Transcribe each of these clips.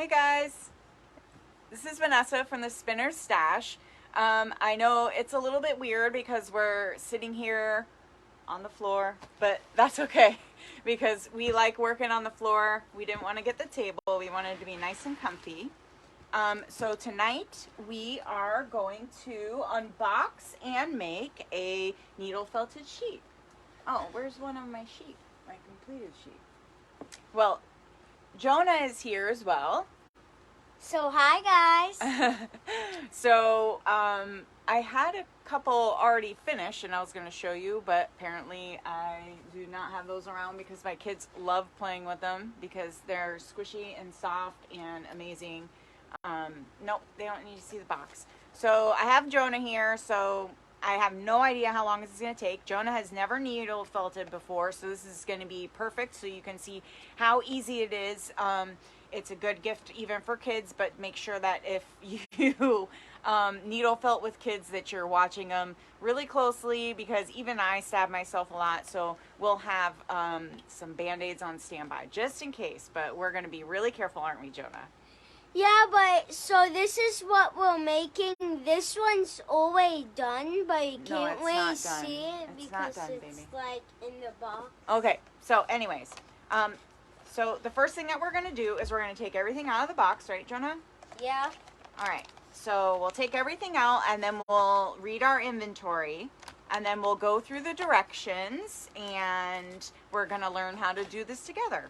Hey guys, this is Vanessa from the Spinner's Stash. I know it's a little bit weird because we're sitting here on the floor, but that's okay because we like working on the floor. We didn't want to get the table, we wanted to be nice and comfy. So tonight we are going to unbox and make a needle felted sheet. Oh, where's one of my sheet? My completed sheet. Well, Jonah is here as well. So hi guys. So I had a couple already finished and I was going to show you, but apparently I do not have those around because my kids love playing with them because they're squishy and soft and amazing. Nope, they don't need to see the box. So I have Jonah here, so I have no idea how long this is going to take. Jonah has never needle felted before, so this is going to be perfect so you can see how easy it is. It's a good gift even for kids, but make sure that if you needle felt with kids that you're watching them really closely because even I stab myself a lot, so we'll have some Band-Aids on standby just in case, but we're going to be really careful, aren't we, Jonah? Yeah, but so this is what we're making. This one's already done, but you can't really see it because it's like in the box. Okay, so anyways, so the first thing that we're going to do is we're going to take everything out of the box, right, Jonah? Yeah. All right, so we'll take everything out and then we'll read our inventory and then we'll go through the directions and we're going to learn how to do this together.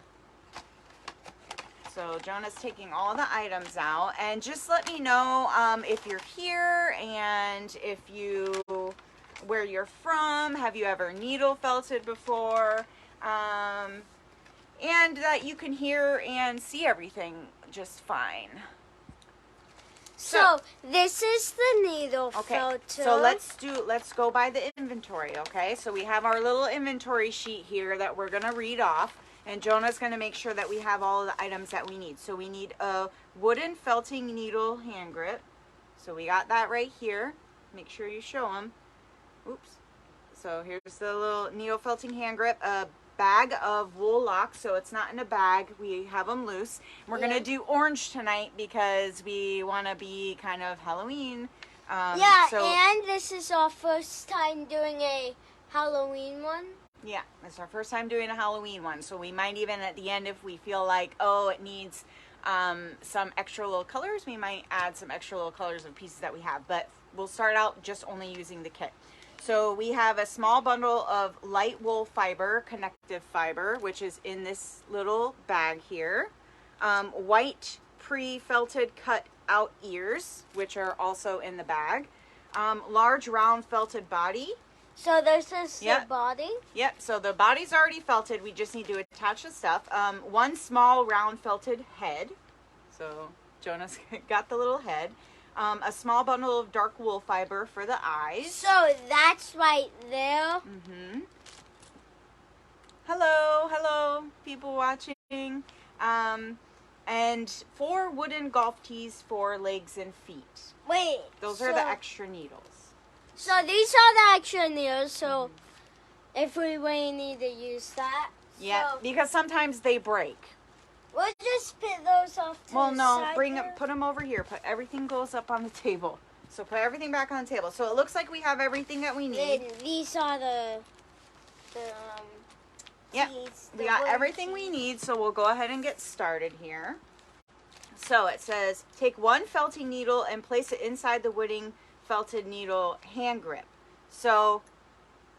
So Jonah's taking all the items out, and just let me know if you're here and if you, where you're from, have you ever needle felted before, and that you can hear and see everything just fine. So this is the needle felter. So let's go by the inventory, okay? So we have our little inventory sheet here that we're gonna read off. And Jonah's going to make sure that we have all of the items that we need. So we need a wooden felting needle hand grip. So we got that right here. Make sure you show them. Oops. So here's the little needle felting hand grip. A bag of wool locks. So it's not in a bag. We have them loose. We're going to do orange tonight because we want to be kind of Halloween. And this is our first time doing a Halloween one. Yeah, it's our first time doing a Halloween one, so we might even at the end, if we feel like, oh, it needs some extra little colors, we might add some extra little colors of pieces that we have, but we'll start out just only using the kit. So we have a small bundle of light wool fiber, connective fiber, which is in this little bag here. White pre-felted cut out ears, which are also in the bag. Large round felted body. So this is the body? Yep, so the body's already felted. We just need to attach the stuff. One small round felted head. So Jonah's got the little head. A small bundle of dark wool fiber for the eyes. So that's right there. Mm-hmm. Hello, people watching. And 4 wooden golf tees for legs and feet. Wait. Those are the extra needles. So these are the extra needles, so if we really need to use that. Yeah, because sometimes they break. We'll just put those off to the side. Put them over here. Everything goes up on the table. So put everything back on the table. So it looks like we have everything that we need. These are yeah, we got everything we need, so we'll go ahead and get started here. So it says, take 1 felting needle and place it inside the wooden felted needle hand grip. So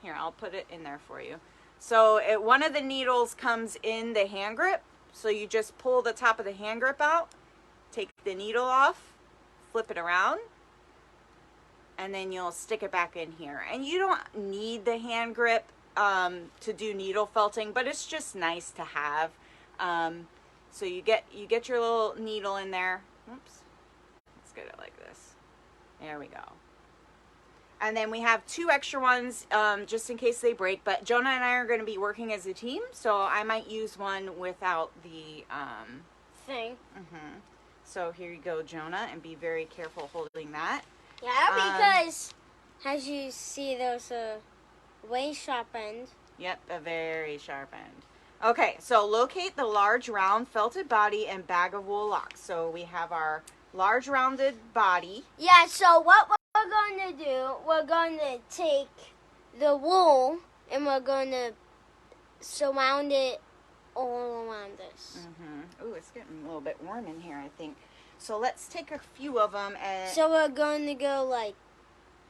here, I'll put it in there for you. So one of the needles comes in the hand grip, so you just pull the top of the hand grip out, take the needle off, flip it around, and then you'll stick it back in here. And you don't need the hand grip to do needle felting, but it's just nice to have. So you get your little needle in there. Oops, let's get it like this. There we go. And then we have 2 extra ones just in case they break. But Jonah and I are going to be working as a team, so I might use one without the thing. So here you go, Jonah, and be very careful holding that. Yeah, because as you see, there's a way sharp end. Yep, a very sharp end. Okay, so locate the large round felted body and bag of wool locks. So we have our large rounded body. Yeah, so what we're going to do, we're going to take the wool and we're going to surround it all around us. Mm-hmm. Ooh, it's getting a little bit warm in here, I think. So let's take a few of them and... So we're going to go like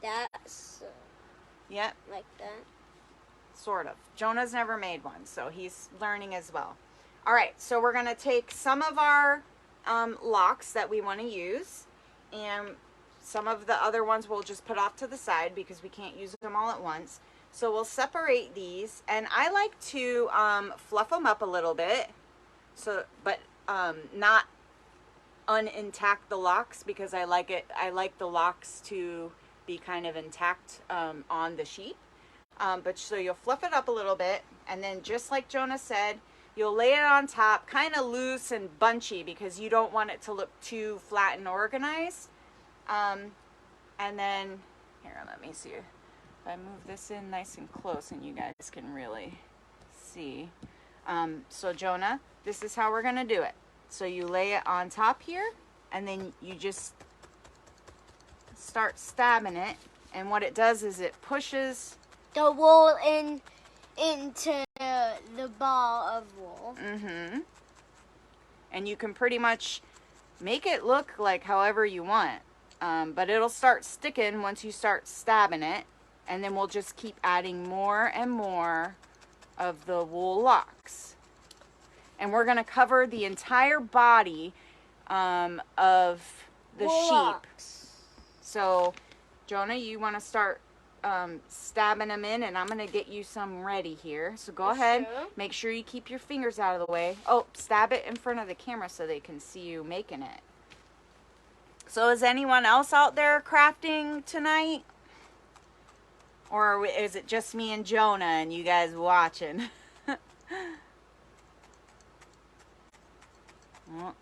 that. So yep. Like that. Sort of. Jonah's never made one, so he's learning as well. All right, so we're going to take some of our locks that we want to use, and some of the other ones we'll just put off to the side because we can't use them all at once. So we'll separate these, and I like to fluff them up a little bit, but not unintact the locks, because I like the locks to be kind of intact on the sheep. But so you'll fluff it up a little bit, and then just like Jonah said, you'll lay it on top, kind of loose and bunchy, because you don't want it to look too flat and organized. And then, here, let me see. If I move this in nice and close and you guys can really see. So Jonah, this is how we're going to do it. So you lay it on top here, and then you just start stabbing it. And what it does is it pushes the wool into the ball of wool. Mm-hmm. And you can pretty much make it look like however you want. But it'll start sticking once you start stabbing it. And then we'll just keep adding more and more of the wool locks. And we're going to cover the entire body of the wool sheep. Locks. So, Jonah, you want to start stabbing them in, and I'm going to get you some ready here. So go ahead. Sure. Make sure you keep your fingers out of the way. Oh, stab it in front of the camera so they can see you making it. So is anyone else out there crafting tonight? Or is it just me and Jonah and you guys watching? Well,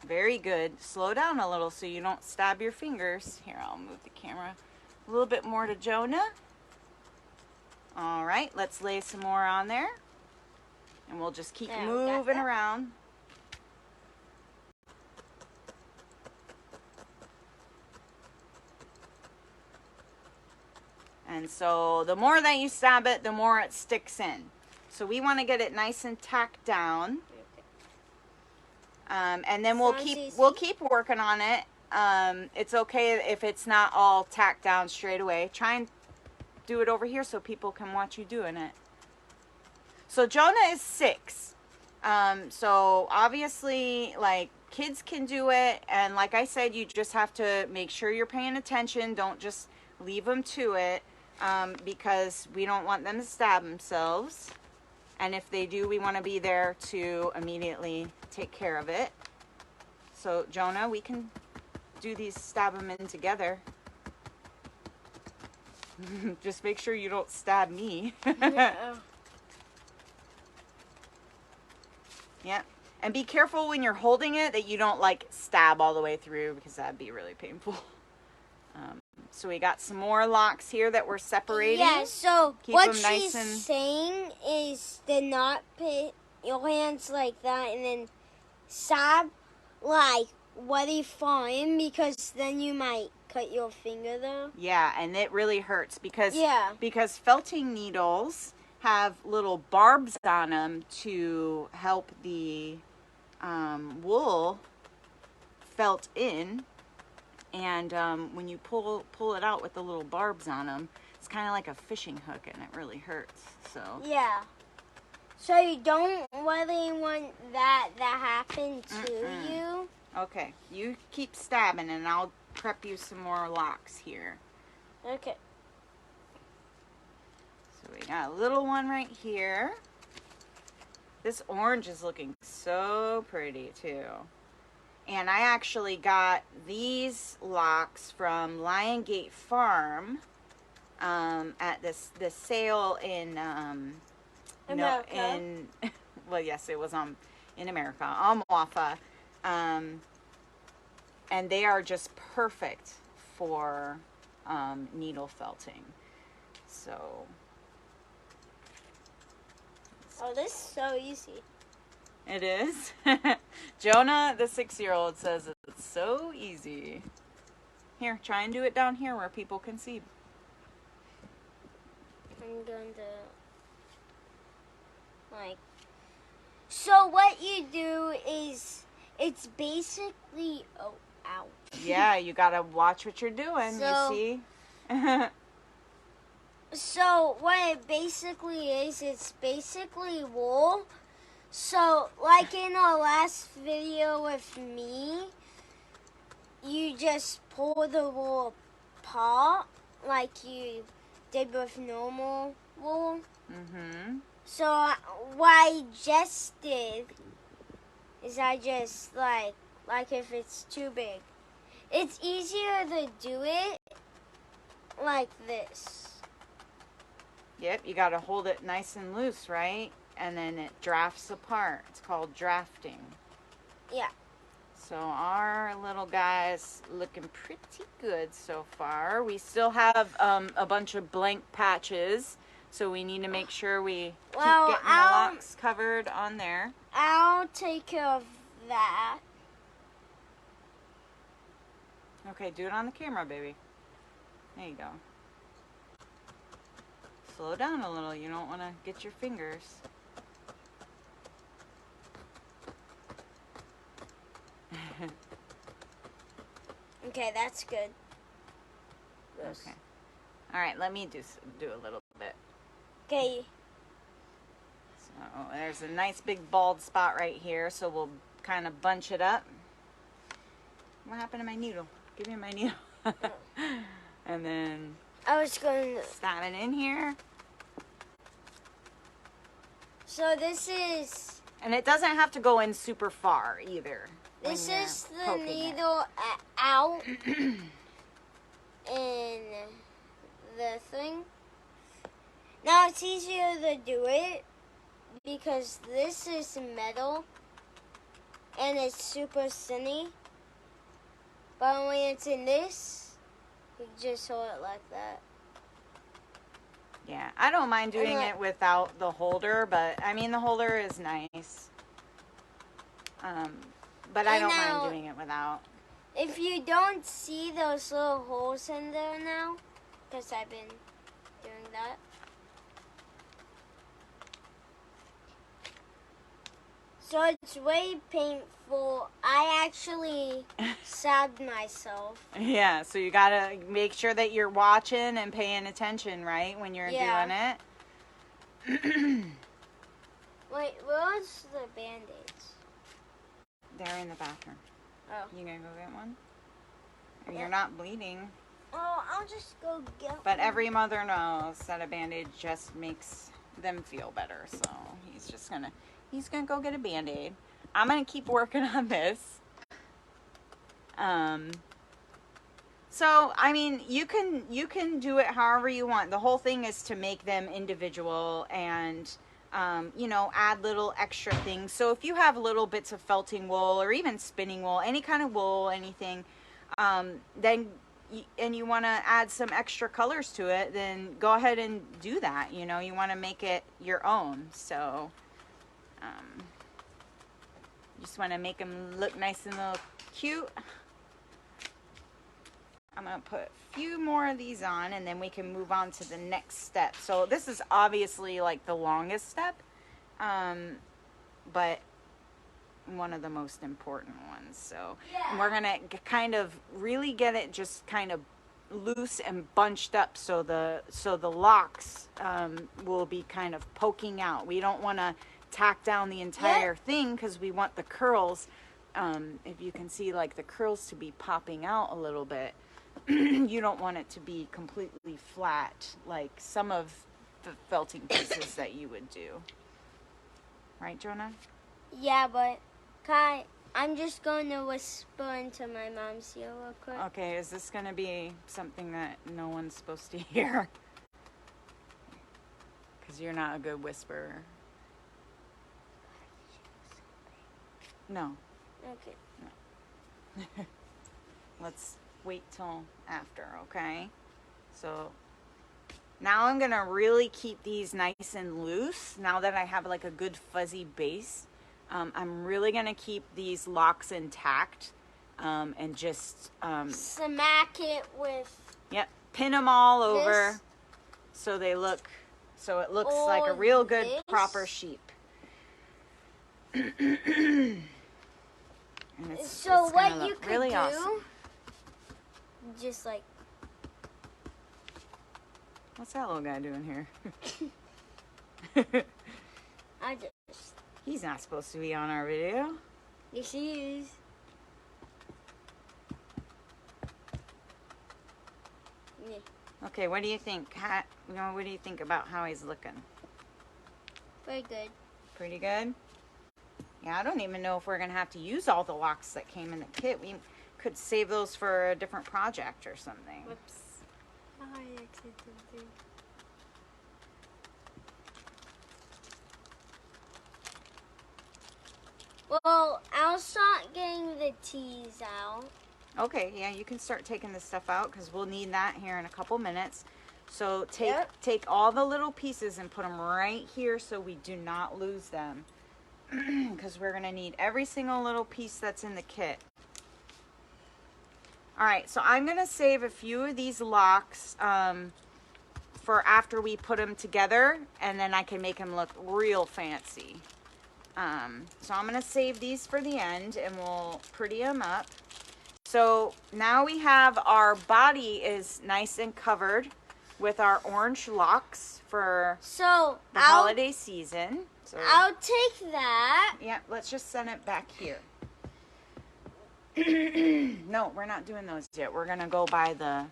very good. Slow down a little so you don't stab your fingers. Here, I'll move the camera a little bit more to Jonah. All right, let's lay some more on there. And we'll just keep moving around. And so the more that you stab it, the more it sticks in. So we want to get it nice and tacked down. And then we'll keep working on it. It's okay if it's not all tacked down straight away. Try and do it over here so people can watch you doing it. So Jonah is 6. So obviously, like, kids can do it. And like I said, you just have to make sure you're paying attention. Don't just leave them to it. Because we don't want them to stab themselves. And if they do, we want to be there to immediately take care of it. So, Jonah, we can do these, stab them in together. Just make sure you don't stab me. Yeah. Yep. And be careful when you're holding it that you don't, like, stab all the way through, because that'd be really painful. So we got some more locks here that we're separating. Yeah, so keep what them nice she's saying is to not put your hands like that and then stab like really fine, because then you might cut your finger though. Yeah, and it really hurts because felting needles have little barbs on them to help the wool felt in. And when you pull it out with the little barbs on them, it's kind of like a fishing hook, and it really hurts. So yeah, so you don't really want that happen to you. Okay, you keep stabbing, and I'll prep you some more locks here. Okay. So we got a little one right here. This orange is looking so pretty too. And I actually got these locks from Lion Gate Farm at this sale in America. Well, yes, it was in America, on Wafa. And they are just perfect for needle felting. So oh, this is so easy. It is. Jonah, the 6-year-old, says it's so easy. Here, try and do it down here where people can see. I'm going to, like, so what you do is, it's basically, oh, ow. Yeah, you gotta watch what you're doing, So- you see? So what it basically is, it's basically wool. So like in our last video with me, you just pull the wool apart like you did with normal wool. Mm-hmm. So what I just did is I just like if it's too big, it's easier to do it like this. Yep, you gotta hold it nice and loose, right? And then it drafts apart. It's called drafting. Yeah. So our little guy's looking pretty good so far. We still have a bunch of blank patches, so we need to make sure we keep Well, getting the locks covered on there. I'll take care of that. Okay, do it on the camera, baby. There you go. Slow down a little. You don't want to get your fingers. Okay, that's good. Okay. All right, let me do a little bit. Okay. So there's a nice big bald spot right here, so we'll kind of bunch it up. What happened to my needle? Give me my needle. And then I was going to... stab it in here. So this is... And it doesn't have to go in super far either. when This you're is the poking it. needle out in the thing. Now it's easier to do it because this is metal and it's super thinny. But when it's in this, you just hold it like that. Yeah, I don't mind doing And it without the holder, but I mean the holder is nice. But I And don't now- mind doing it without. If you don't see those little holes in there now, because I've been doing that. So it's way painful. I actually stabbed myself. Yeah, so you gotta make sure that you're watching and paying attention, right, when you're Yeah. doing it. Wait, where's the Band-Aids? They're in the bathroom. Oh. You gonna go get one? Or Yeah. You're not bleeding. Oh, I'll just go get But one. every mother knows that a Band-Aid just makes them feel better. So he's gonna go get a Band-Aid. I'm gonna keep working on this. So I mean, you can do it however you want. The whole thing is to make them individual and add little extra things. So if you have little bits of felting wool or even spinning wool, any kind of wool, anything, then you want to add some extra colors to it, then go ahead and do that. You want to make it your own. So just want to make them look nice and little cute. I'm going to put a few more of these on, and then we can move on to the next step. So this is obviously like the longest step, but one of the most important ones. So we're going to kind of really get it just kind of loose and bunched up so the locks will be kind of poking out. We don't want to tack down the entire thing because we want the curls, if you can see, like the curls to be popping out a little bit. You don't want it to be completely flat like some of the felting pieces that you would do. Right, Jonah? Yeah, but Kai, I'm just going to whisper into my mom's ear real quick. Okay, is this going to be something that no one's supposed to hear? Because you're not a good whisperer. No. Okay. Let's wait till after, okay? So now I'm gonna really keep these nice and loose now that I have like a good fuzzy base. I'm really going to keep these locks intact and just, smack it with yep, pin them all over this. so it looks like a real good, this. proper sheep. And So it's what gonna you look could really do, awesome. just like, What's that little guy doing here? I just, He's not supposed to be on our video. yes he is. Yeah. Okay, what do you think? What do you think about how he's looking? Very good. Pretty good? Yeah, I don't even know if we're going to have to use all the locks that came in the kit. We could save those for a different project or something. Whoops. I accidentally. Well, I'll start getting the T's out. Okay, yeah, you can start taking this stuff out because we'll need that here in a couple minutes. So Yep. take all the little pieces and put them right here so we do not lose them. Because we're going to need every single little piece that's in the kit. All right, so I'm going to save a few of these locks for after we put them together, and then I can make them look real fancy. So I'm going to save these for the end, and we'll pretty them up. So now we have our body is nice and covered with our orange locks for So the holiday season. So I'll take that. yeah, let's just send it back here. No, we're not doing those yet. We're gonna go by the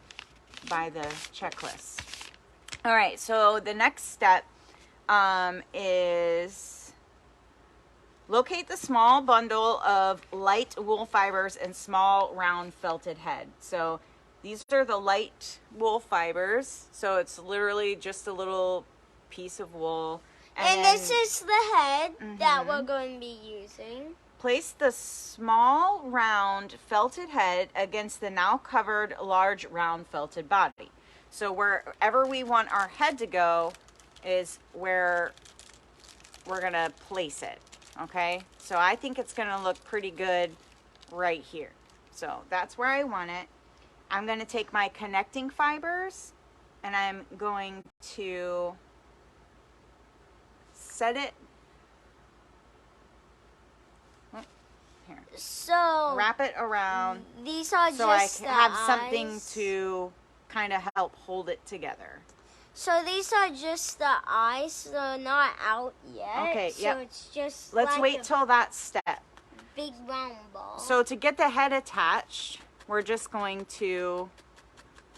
checklist. All right, so the next step is locate the small bundle of light wool fibers and small round felted head. So these are the light wool fibers. So it's literally just a little piece of wool. And then this is the head that we're going to be using. place the small round felted head against the now covered large round felted body. So wherever we want our head to go is where we're going to place it. Okay, so I think it's going to look pretty good right here. So that's where I want it. I'm going to take my connecting fibers and I'm going to set it here. So Wrap it around these are so I just the have something eyes. to kind of help hold it together. So these are just the eyes, so not out yet. Okay, so yep. it's just Let's like wait a till that step. big round ball. So to get the head attached, we're just going to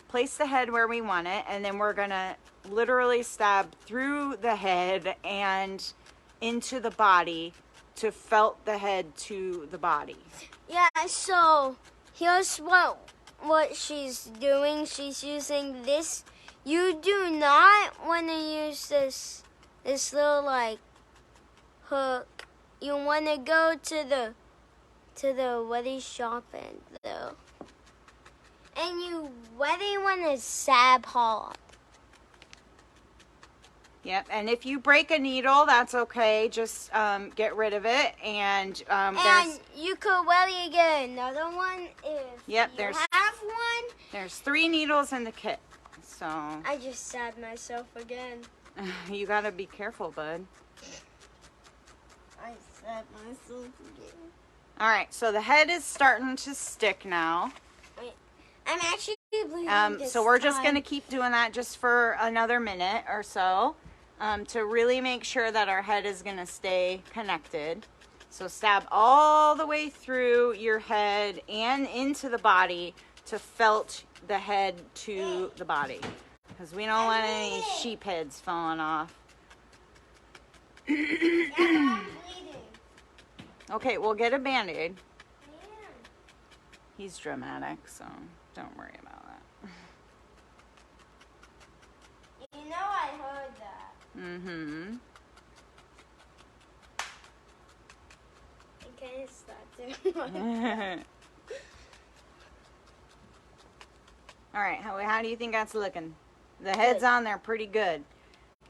place the head where we want it, and then we're gonna literally stab through the head and into the body to felt the head to the body. Yeah, so here's what she's doing. She's using this. You do not want to use this little like hook. You want to go to the really sharp end though. And you really want to stab hard. Yep, and if you break a needle, that's okay. Just get rid of it, and And you could really get another one if Yep, you there's- have one. there's 3 needles in the kit. So I just stabbed myself again. you gotta be careful, bud. I stabbed myself again. All right, so the head is starting to stick now. I'm actually bleeding this So we're just time. going to keep doing that just for another minute or so to really make sure that our head is going to stay connected. So stab all the way through your head and into the body to felt the head to the body. Because we don't want any sheep heads falling off. Yeah, I'm bleeding. Okay, we'll get a Band-Aid. Yeah. He's dramatic, so don't worry about that. You know I heard that. Mm-hmm. Okay, start doing All right, how do you think that's looking? The head's Good. on there pretty good.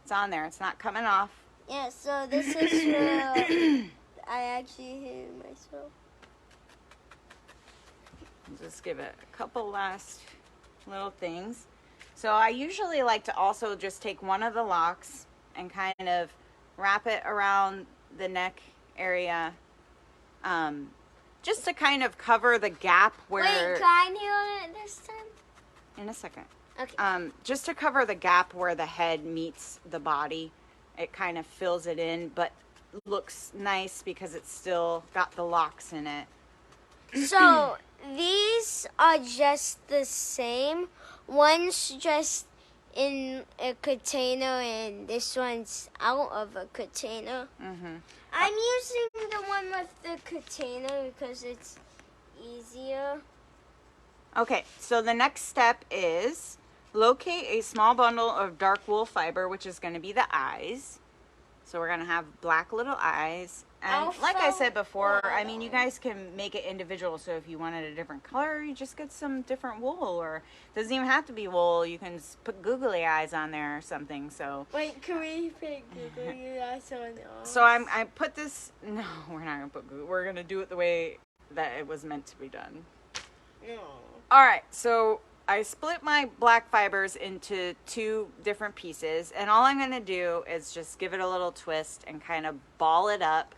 It's on there. It's not coming off. Yeah, so this is I actually hit myself. Just give it a couple last little things. So I usually like to also just take one of the locks and kind of wrap it around the neck area, just to kind of cover the gap where... Wait, can I kneel it this time? In a second. Okay. Just to cover the gap where the head meets the body. It kind of fills it in, but looks nice because it's still got the locks in it. So these are just the same. One's just in a container and this one's out of a container. Mm-hmm. I'm using the one with the container because it's easier. Okay, so the next step is locate a small bundle of dark wool fiber, which is going to be the eyes. So we're going to have black little eyes. And like I said before, I mean, you guys can make it individual. So if you wanted a different color, you just get some different wool. Or it doesn't even have to be wool. You can put googly eyes on there or something. So Wait, can we put googly eyes on ours? So I put this... No, we're not going to put googly. We're going to do it the way that it was meant to be done. No. All right, so I split my black fibers into 2 different pieces. And all I'm going to do is just give it a little twist and kind of ball it up.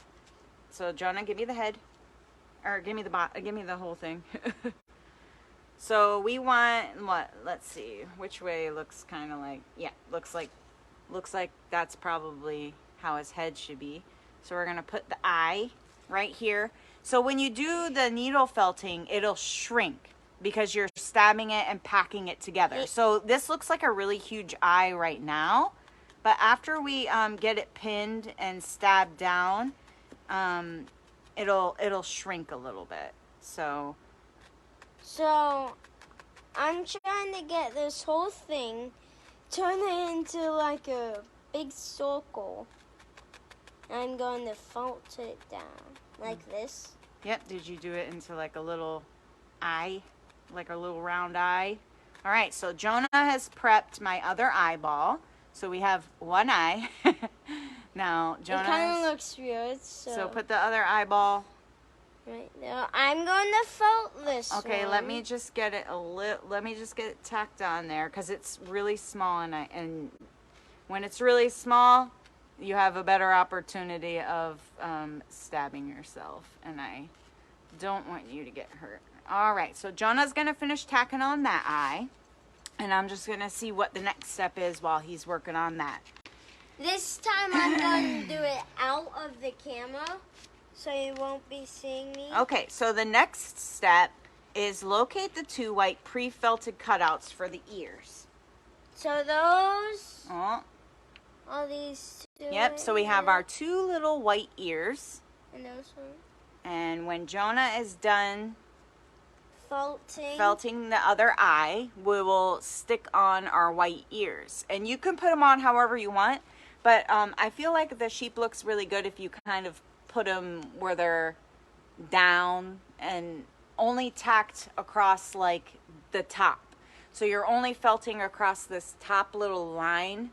So Jonah, give me the head, or give me the whole thing. So we want what? Let's see, which way looks kind of like, yeah, looks like that's probably how his head should be. So we're gonna put the eye right here. So when you do the needle felting, it'll shrink because you're stabbing it and packing it together. So this looks like a really huge eye right now, but after we get it pinned and stabbed down, it'll shrink a little bit. So I'm trying to get this whole thing, turn it into like a big circle. I'm going to felt it down like this. Yep. Did you do it into like a little eye, like a little round eye? All right. So Jonah has prepped my other eyeball. So we have one eye. Now, Jonah. It kind of looks weird. So put the other eyeball right there. I'm going to felt this Okay, one. let me just get it tacked on there because it's really small, and when it's really small, you have a better opportunity of stabbing yourself, and I don't want you to get hurt. All right, so Jonah's going to finish tacking on that eye, and I'm just going to see what the next step is while he's working on that. This time I'm going to do it out of the camera so you won't be seeing me. Okay, so the next step is locate the 2 white pre-felted cutouts for the ears. So those Oh. are these 2. Yep, so we have our 2 little white ears. And those ones. And when Jonah is done Felting the other eye, we will stick on our white ears. And you can put them on however you want, but I feel like the sheep looks really good if you kind of put them where they're down and only tacked across like the top. So you're only felting across this top little line,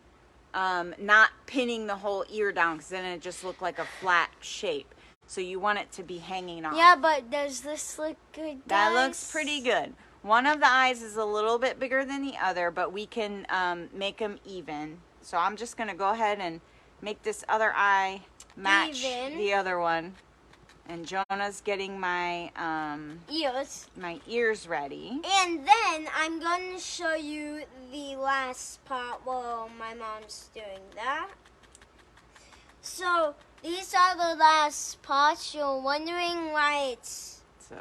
not pinning the whole ear down because then it just look like a flat shape. So you want it to be hanging off. Yeah, but does this look good, guys? That looks pretty good. One of the eyes is a little bit bigger than the other, but we can make them even. So I'm just going to go ahead and make this other eye match the other one. And Jonah's getting my ears ready. And then I'm going to show you the last part while my mom's doing that. So these are the last parts. You're wondering why it's a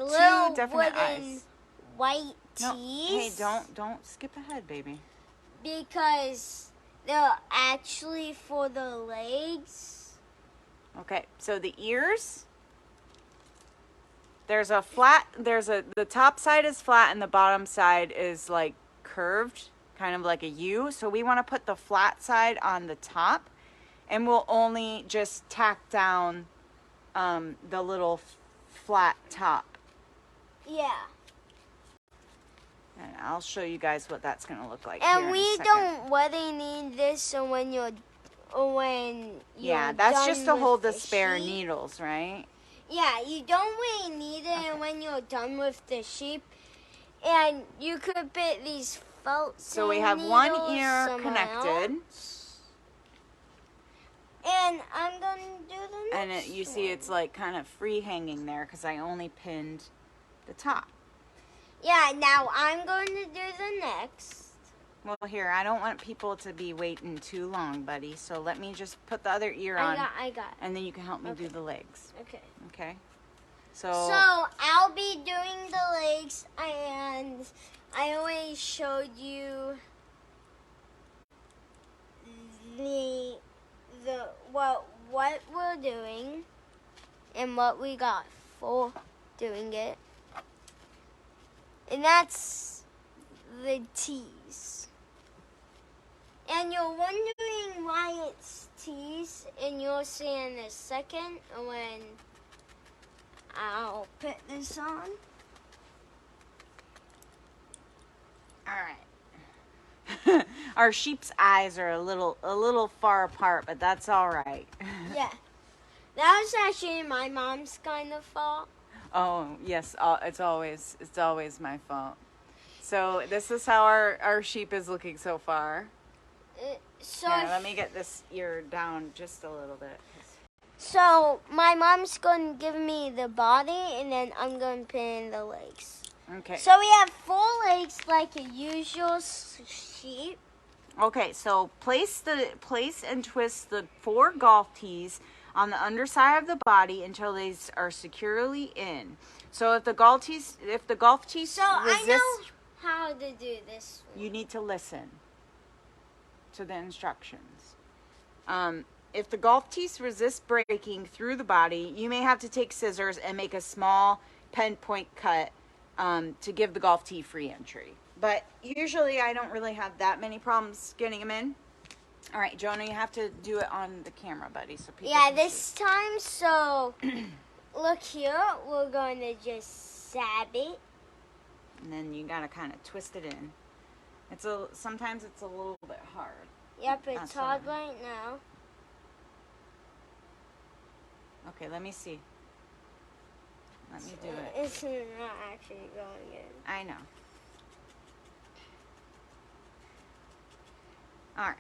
little 2 different wooden eyes. white No, teeth. hey, don't skip ahead, baby. Because they're actually for the legs. Okay, so the ears, the top side is flat and the bottom side is like curved, kind of like a U. So we want to put the flat side on the top, and we'll only just tack down the little flat top. Yeah. And I'll show you guys what that's going to look like. And we don't really need this, so when you're when you're Yeah, that's done just to with hold the spare sheep. needles, right? Yeah, you don't really need it Okay. when you're done with the sheep. And you could put these felt So we have one needles ear somewhere connected. else. And I'm going to do the And next you see it's one. like kind of free hanging there because I only pinned the top. Yeah, now I'm going to do the next. Well, here, I don't want people to be waiting too long, buddy. So let me just put the other ear on. I got. And then you can help me do Okay. the legs. Okay. Okay? So I'll be doing the legs, and I always showed you the what we're doing and what we got for doing it, and that's the tees. And you're wondering why it's tees, and you'll see in a second when I'll put this on. All right. Our sheep's eyes are a little far apart, but that's all right. Yeah. That was actually my mom's kind of fault. Oh, yes, it's always my fault. So this is how our sheep is looking so far. So Here, let me get this ear down just a little bit. So my mom's going to give me the body, and then I'm going to put in the legs. Okay. So we have 4 legs like a usual sheep. Okay, so place and twist the 4 golf tees on the underside of the body until they are securely in. So if the golf tees So resist, I know how to do this one. you need to listen to the instructions. If the golf tees resist breaking through the body, you may have to take scissors and make a small pen point cut to give the golf tee free entry. But usually I don't really have that many problems getting them in. All right, Jonah, you have to do it on the camera, buddy, so people Yeah, can this see. time, so look here, we're going to just stab it. And then you gotta kind of twist it in. Sometimes it's a little bit hard. Yep, it's That's hard all right now. Okay, let me see. Let me do it. It's not actually going in. I know. All right.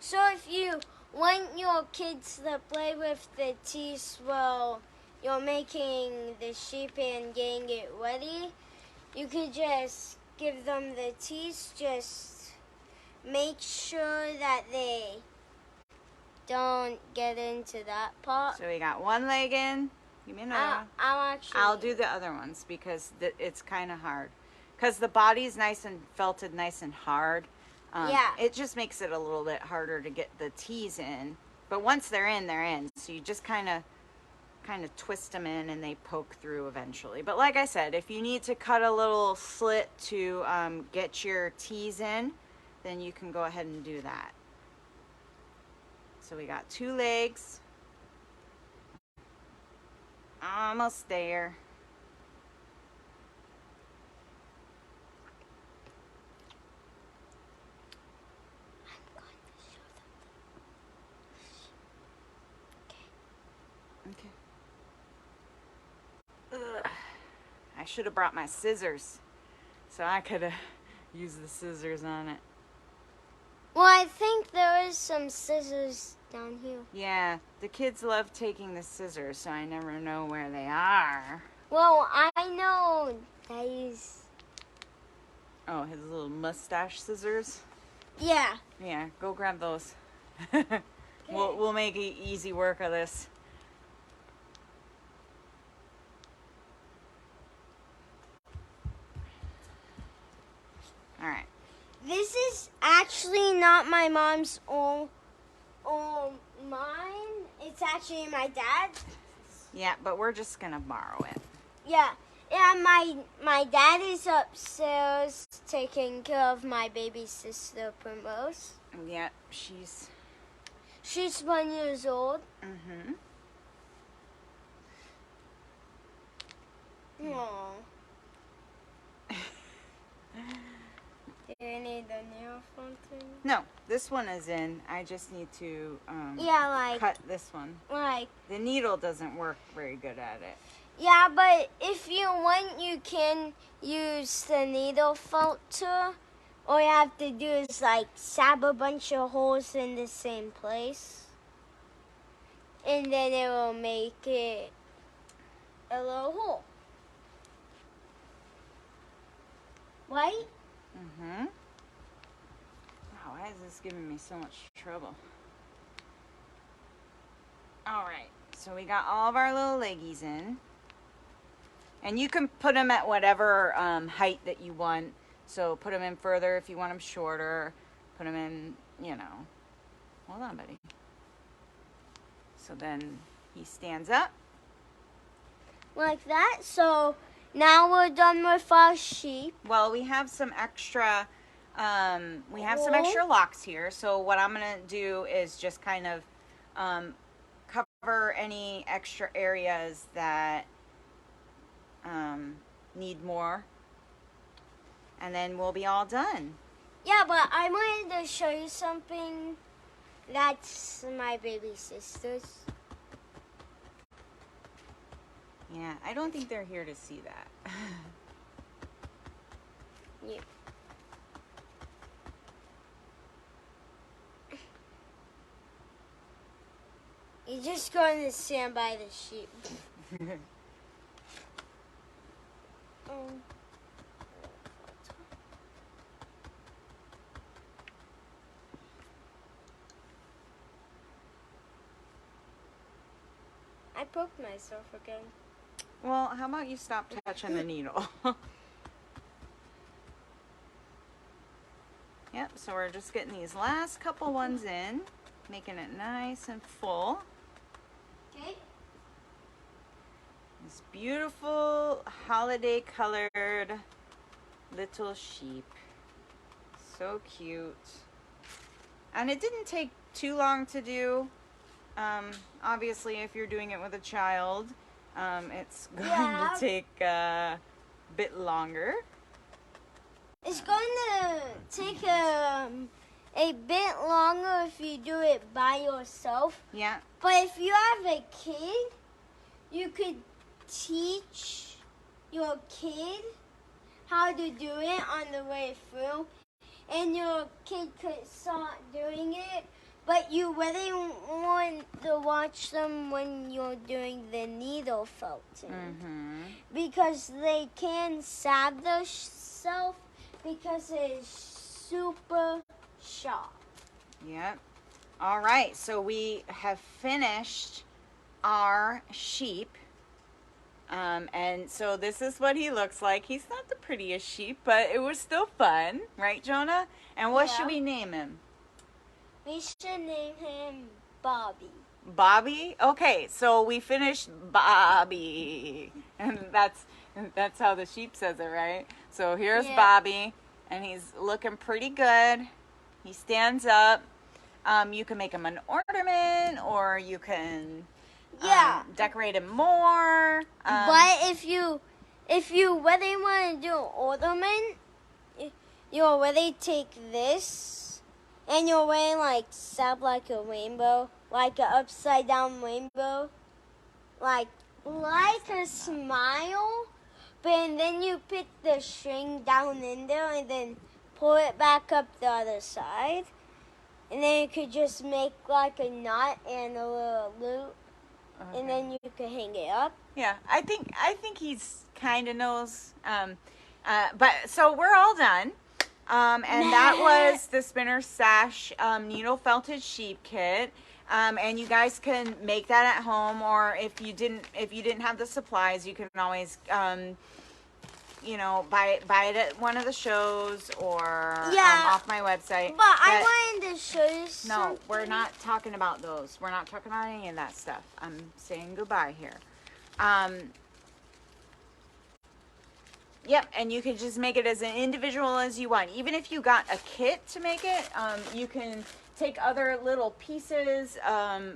So if you want your kids to play with the teeth while you're making the sheep and getting it ready, you could just give them the teeth. Just make sure that they don't get into that part. So we got one leg in. Give me another one. I'll do the other ones because it's kind of hard. Because the body's nice and felted nice and hard. Yeah. It just makes it a little bit harder to get the tees in. But once they're in, they're in. So you just kind of twist them in and they poke through eventually. But like I said, if you need to cut a little slit to get your tees in, then you can go ahead and do that. So we got 2 legs. Almost there. Okay. Ugh. I should have brought my scissors so I could have used the scissors on it. Well, I think there is some scissors down here. Yeah, the kids love taking the scissors, so I never know where they are. Well, I know these. Oh, his little mustache scissors? Yeah. Yeah, go grab those. We'll make easy work of this. All right. This is actually not my mom's own mine. It's actually my dad's. Yeah, but we're just gonna borrow it. Yeah. Yeah, my dad is upstairs taking care of my baby sister Primrose. Yeah, she's. She's 1 year old. Mm-hmm. Aww. Do you need a new off one thing? No, this one is in. I just need to Yeah, like cut this one. like The needle doesn't work very good at it. yeah, but if you want, you can use the needle felt too. All you have to do is like stab a bunch of holes in the same place, and then it will make it a little hole. Right? Mm-hmm. Wow, why is this giving me so much trouble? Alright, so we got all of our little leggies in. And you can put them at whatever height that you want. So put them in further if you want them shorter. Put them in, you know. Hold on, buddy. So then he stands up. Like that. So now we're done with our sheep. Well, we have some extra locks here. So what I'm gonna do is just kind of cover any extra areas that need more, and then we'll be all done. Yeah, but I wanted to show you something. That's my baby sisters. Yeah, I don't think they're here to see that. Yeah. You're just going to stand by the sheep. I poked myself again. Well, how about you stop touching the needle? Yep, so we're just getting these last couple ones in, making it nice and full. Okay. This beautiful holiday colored little sheep. So cute. And it didn't take too long to do. Obviously, if you're doing it with a child, it's going to take a bit longer. It's going to take a bit longer if you do it by yourself. Yeah. But if you have a kid, you could teach your kid how to do it on the way through. And your kid could start doing it. But you really want to watch them when you're doing the needle felting. Mm-hmm. Because they can stab themselves because it's super sharp. Yep. All right, so we have finished our sheep. And so this is what he looks like. He's not the prettiest sheep, but it was still fun. Right, Jonah? And what should we name him? We should name him Bobby. Bobby? Okay, so we finished Bobby. And that's how the sheep says it, right? So here's Bobby, and he's looking pretty good. He stands up. You can make him an ornament, or you can decorate him more. But if you really want to do an ornament, you already take this, and you'll really like stab like a rainbow, like an upside down rainbow, like a smile. But then you put the string down in there and then pull it back up the other side. And then you could just make like a knot and a little loop. Okay. And then you could hang it up. Yeah, I think he's kind of knows. But so we're all done. And that was the Spinner Stash needle felted sheep kit. And you guys can make that at home, or if you didn't have the supplies, you can always buy it at one of the shows or off my website. But I wanted to show you something. No, we're not talking about those. We're not talking about any of that stuff. I'm saying goodbye here. Yep, and you can just make it as an individual as you want. Even if you got a kit to make it, you can take other little pieces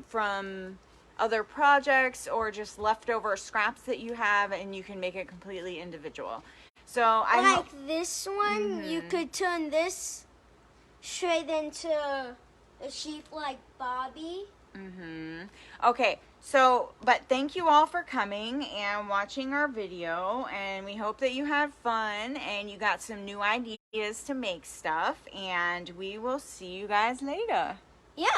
from other projects or just leftover scraps that you have, and you can make it completely individual. So this one, you could turn this straight into a sheep like Bobby. Okay, so, but thank you all for coming and watching our video, and we hope that you had fun and you got some new ideas to make stuff, and we will see you guys later. Yeah.